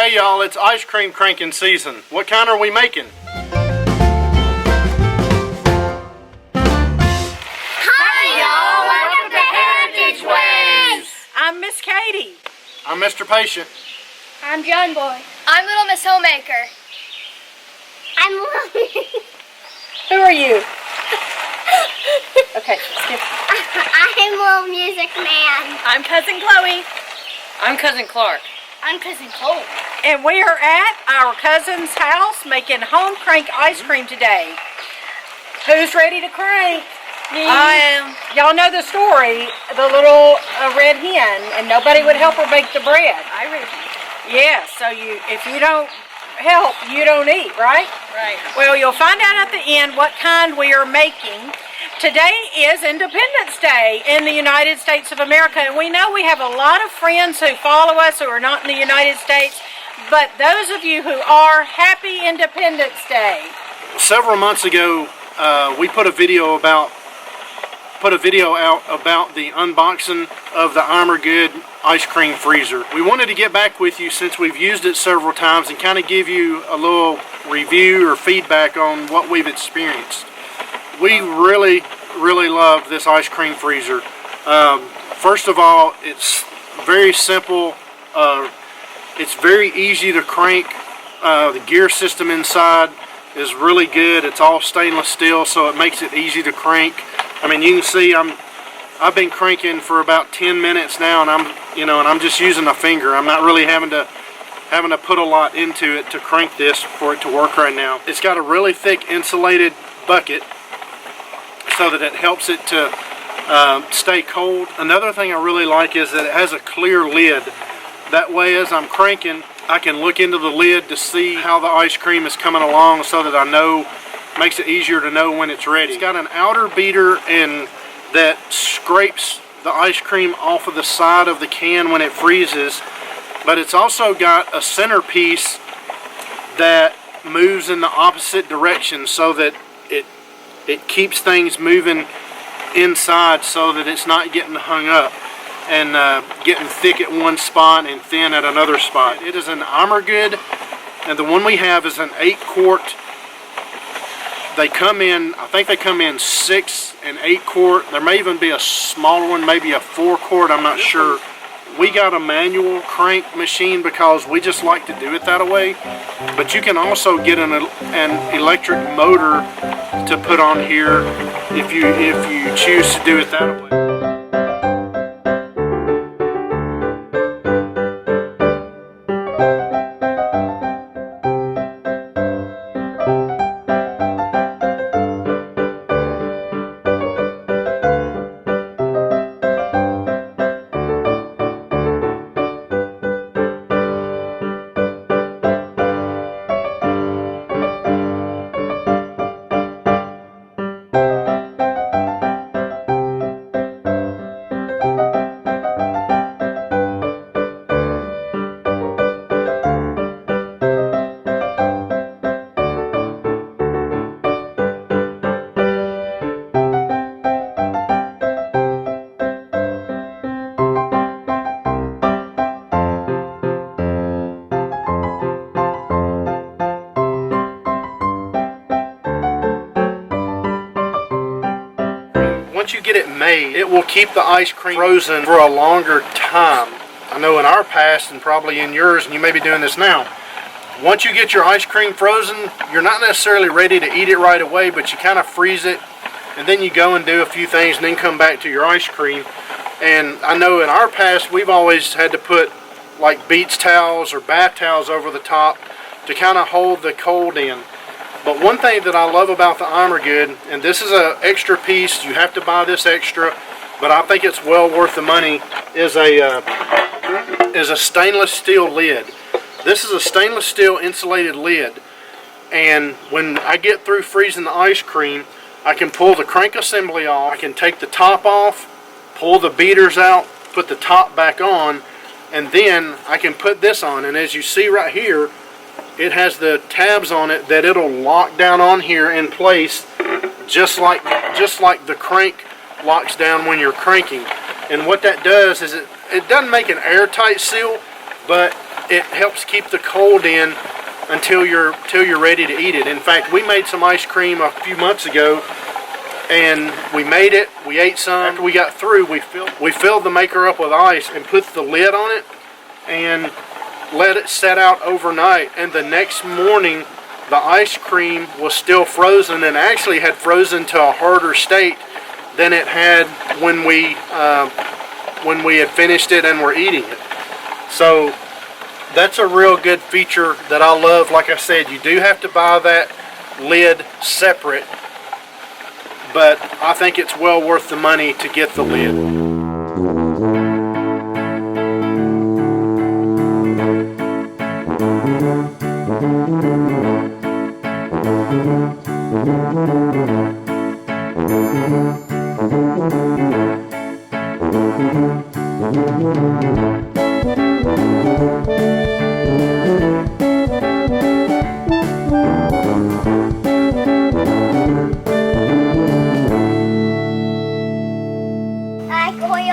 Hey y'all, it's ice cream cranking season. What kind are we making? Hi y'all, welcome to Heritage Ways. I'm Miss Katie. I'm Mr. Patient. I'm John Boy. I'm Little Miss Homemaker. I'm Little. Who are you? Okay, skip. I'm Little Music Man. I'm Cousin Chloe. I'm Cousin Clark. I'm Cousin Cole. And we are at our cousin's house making home crank ice cream today. Who's ready to crank? Me. I am. Y'all know the story, the little red hen, and nobody would help her bake the bread. I read. Yeah, so if you don't help, you don't eat, right? Right. Well, you'll find out at the end what kind we are making. Today is Independence Day in the United States of America, and we know we have a lot of friends who follow us who are not in the United States, but those of you who are, happy Independence Day. Several months ago, we put a video out about the unboxing of the Armor Good ice cream freezer. We wanted to get back with you since we've used it several times and kind of give you a little review or feedback on what we've experienced. We really love this ice cream freezer. First of all, it's very simple. It's very easy to crank. The gear system inside is really good. It's all stainless steel, so it makes it easy to crank. I mean, you can see I've been cranking for about 10 minutes now, and I'm just using a finger. I'm not really having to put a lot into it to crank this for it to work right now. It's got a really thick insulated bucket so that it helps it to stay cold. Another thing I really like is that it has a clear lid. That way, as I'm cranking, I can look into the lid to see how the ice cream is coming along, so that I know, makes it easier to know when it's ready. It's got an outer beater and that scrapes the ice cream off of the side of the can when it freezes, but it's also got a centerpiece that moves in the opposite direction so that it keeps things moving inside so that it's not getting hung up and getting thick at one spot and thin at another spot. It is an Armor Good, and the one we have is an 8-quart. They come in, I think they come in 6 and 8-quart. There may even be a smaller one, maybe a 4-quart, I'm not sure. We got a manual crank machine because we just like to do it that way. But you can also get an electric motor to put on here if you choose to do it that way. Once you get it made, it will keep the ice cream frozen for a longer time. I know in our past, and probably in yours, and you may be doing this now, once you get your ice cream frozen, you're not necessarily ready to eat it right away, but you kind of freeze it, and then you go and do a few things, and then come back to your ice cream. And I know in our past, we've always had to put like beach towels or bath towels over the top to kind of hold the cold in. But one thing that I love about the Armor Good, and this is an extra piece, you have to buy this extra, but I think it's well worth the money, is a stainless steel lid. This is a stainless steel insulated lid, and when I get through freezing the ice cream, I can pull the crank assembly off, I can take the top off, pull the beaters out, put the top back on, and then I can put this on. And as you see right here, it has the tabs on it that it'll lock down on here in place, just like the crank locks down when you're cranking. And what that does is it doesn't make an airtight seal, but it helps keep the cold in until you're ready to eat it. In fact, we made some ice cream a few months ago, and we made it, we ate some. After we got through, we filled the maker up with ice and put the lid on it and let it set out overnight. And the next morning, the ice cream was still frozen, and actually had frozen to a harder state than it had when we had finished it and were eating it. So that's a real good feature that I love. Like I said, you do have to buy that lid separate, but I think it's well worth the money to get the lid.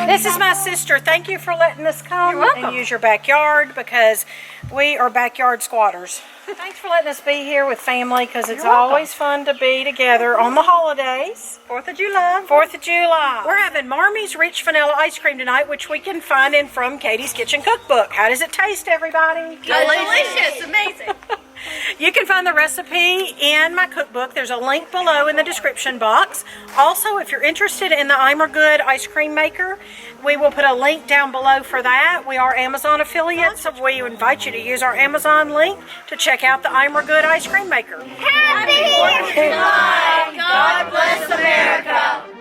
This is my sister. Thank you for letting us come and use your backyard, because we are backyard squatters. Thanks for letting us be here with family, because it's always fun to be together on the holidays. 4th of July. 4th of July. We're having Marmy's Rich Vanilla Ice Cream tonight, which we can find in From Katie's Kitchen Cookbook. How does it taste, everybody? Delicious. Amazing. You can find the recipe in my cookbook. There's a link below in the description box. Also, if you're interested in the I'm Good ice cream maker, we will put a link down below for that. We are Amazon affiliates, so we invite you to use our Amazon link to check out the I'm Good ice cream maker. Happy 4th of July! God bless America!